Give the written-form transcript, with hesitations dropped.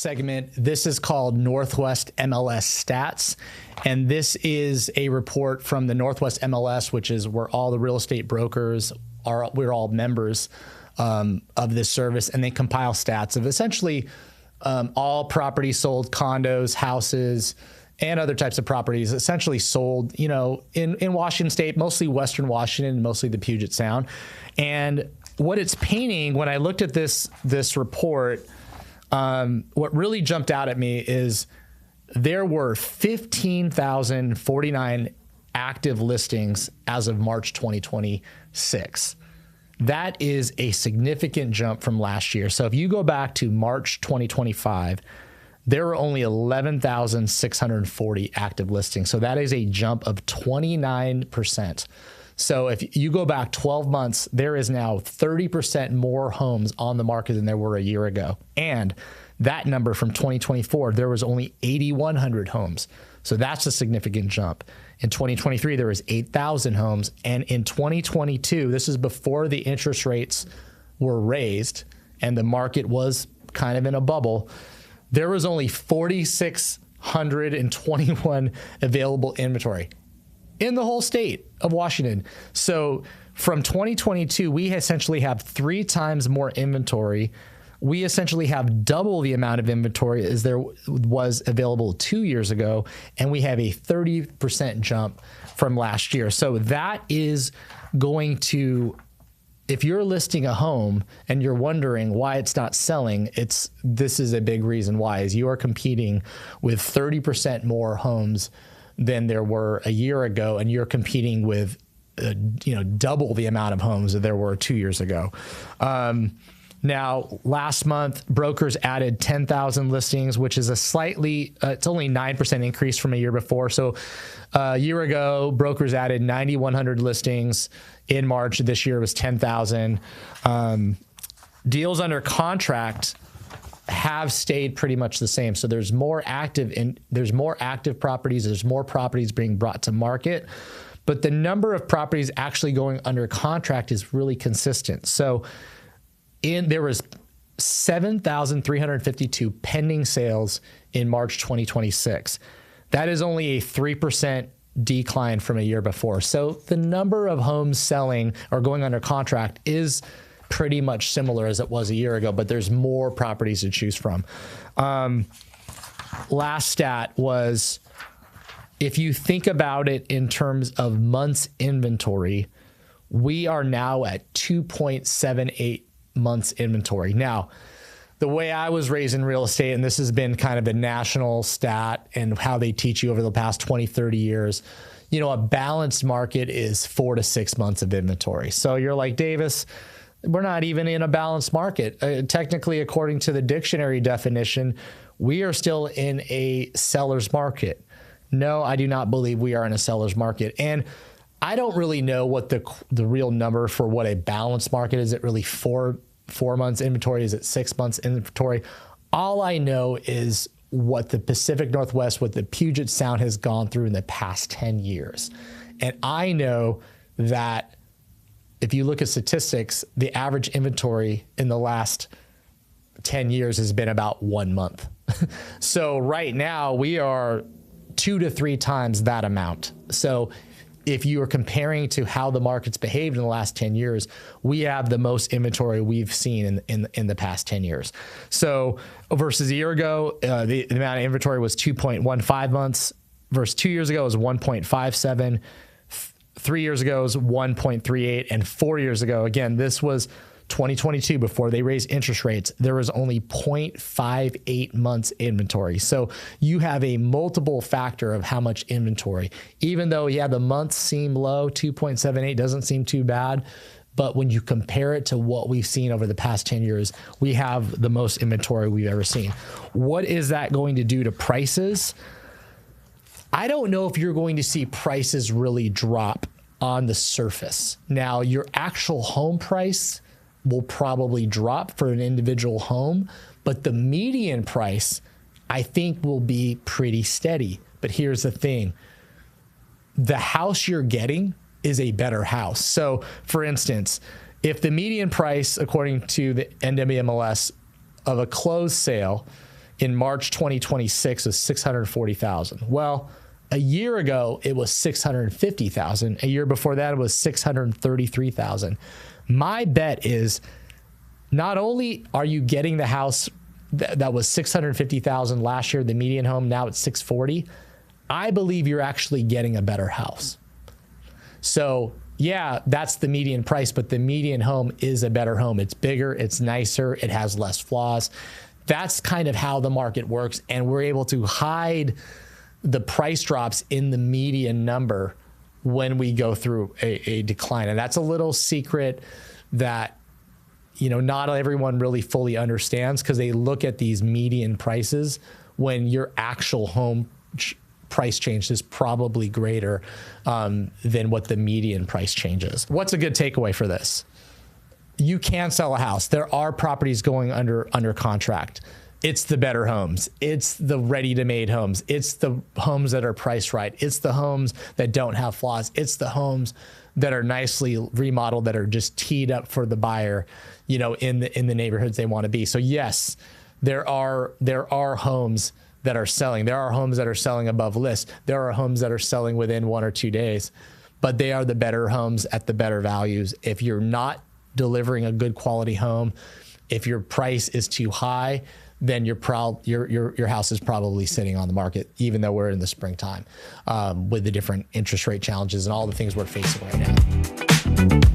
segment. This is called Northwest MLS Stats. And this is a report from the Northwest MLS, which is where all the real estate brokers are. We're all members of this service. And they compile stats of essentially all properties sold, condos, houses, and other types of properties essentially sold, in Washington State, mostly Western Washington, mostly the Puget Sound. And what it's painting, when I looked at this report, what really jumped out at me is there were 15,049 active listings as of March 2026. That is a significant jump from last year. So if you go back to March 2025, there were only 11,640 active listings. So that is a jump of 29%. So if you go back 12 months, there is now 30% more homes on the market than there were a year ago. And that number from 2024, there was only 8,100 homes. So that's a significant jump. In 2023, there was 8,000 homes. And in 2022, this is before the interest rates were raised and the market was kind of in a bubble, there was only 4,621 available inventory in the whole state of Washington. So from 2022, we essentially have 3 times more inventory. We essentially have double the amount of inventory as there was available 2 years ago, and we have a 30% jump from last year. So that is going to, if you're listing a home and you're wondering why it's not selling, this is a big reason why, is you are competing with 30% more homes than there were a year ago, and you're competing with double the amount of homes that there were 2 years ago. Now, last month, brokers added 10,000 listings, which is it's only 9% increase from a year before. So a year ago, brokers added 9,100 listings. In March, this year was 10,000. Deals under contract have stayed pretty much the same. So there's more active properties. There's more properties being brought to market, but the number of properties actually going under contract is really consistent. So there was 7,352 pending sales in March 2026. That is only a 3% decline from a year before. So the number of homes selling or going under contract is pretty much similar as it was a year ago, but there's more properties to choose from. Last stat was, if you think about it in terms of months inventory, we are now at 2.78 months inventory. Now, the way I was raised in real estate, and this has been kind of a national stat and how they teach you over the past 20, 30 years, a balanced market is 4 to 6 months of inventory. So you're like, Davis, we're not even in a balanced market. Technically, according to the dictionary definition, we are still in a seller's market. No, I do not believe we are in a seller's market. And I don't really know what the real number for what a balanced market is. Is it really four months inventory? Is it 6 months inventory? All I know is what the Pacific Northwest, what the Puget Sound has gone through in the past 10 years. And I know that if you look at statistics, the average inventory in the last 10 years has been about 1 month. So right now we are 2 to 3 times that amount. So if you are comparing to how the market's behaved in the last 10 years, we have the most inventory we've seen in the past 10 years. So versus a year ago, the amount of inventory was 2.15 months, versus 2 years ago was 1.57. 3 years ago was 1.38, and 4 years ago, again, this was 2022 before they raised interest rates, there was only 0.58 months inventory. So you have a multiple factor of how much inventory. Even though, the months seem low, 2.78 doesn't seem too bad. But when you compare it to what we've seen over the past 10 years, we have the most inventory we've ever seen. What is that going to do to prices? I don't know if you're going to see prices really drop on the surface. Now, your actual home price will probably drop for an individual home, but the median price, I think, will be pretty steady. But here's the thing. The house you're getting is a better house. So, for instance, if the median price, according to the NWMLS, of a closed sale in March 2026 is 640,000. Well, a year ago, it was 650,000. A year before that, it was 633,000. My bet is not only are you getting the house that was 650,000 last year, the median home, now it's 640. I believe you're actually getting a better house. So yeah, that's the median price, but the median home is a better home. It's bigger, it's nicer, it has less flaws. That's kind of how the market works. And we're able to hide the price drops in the median number when we go through a decline. And that's a little secret that, you know, not everyone really fully understands, because they look at these median prices when your actual home price change is probably greater than what the median price change is. What's a good takeaway for this? You can sell a house. There are properties going under contract. It's the better homes. It's the ready-to-made homes. It's the homes that are priced right. It's the homes that don't have flaws. It's the homes that are nicely remodeled, that are just teed up for the buyer, you know, in the neighborhoods they want to be. So yes, there are homes that are selling. There are homes that are selling above list. There are homes that are selling within 1 or 2 days, but they are the better homes at the better values. If you're not delivering a good quality home, if your price is too high, then your house is probably sitting on the market, even though we're in the springtime with the different interest rate challenges and all the things we're facing right now.